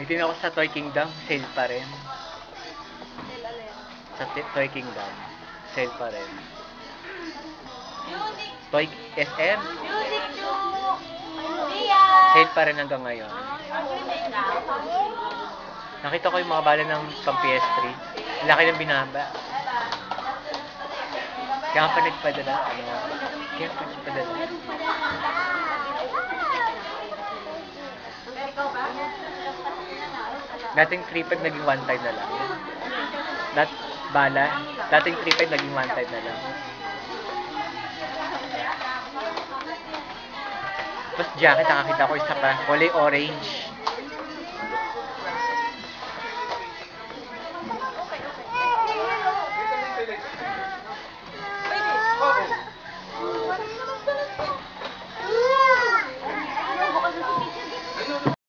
Dito na ako sa Toy Kingdom, sale pa rin. Sale alin? Sa Toy Kingdom, sale pa rin. Music! Toy SM, Music to! Ria! sale pa rin hanggang ngayon. Nakita ko yung mga bala ng pang PS3. Laki ng binaba. Kaya pa nagpadala. Kaya pa nagpadala. Dating 3.5 naging 1.5 na lang. Bala, dating 3.5 naging 1.5 na lang. Tapos jacket, nakakita ko isa pa, kulay orange.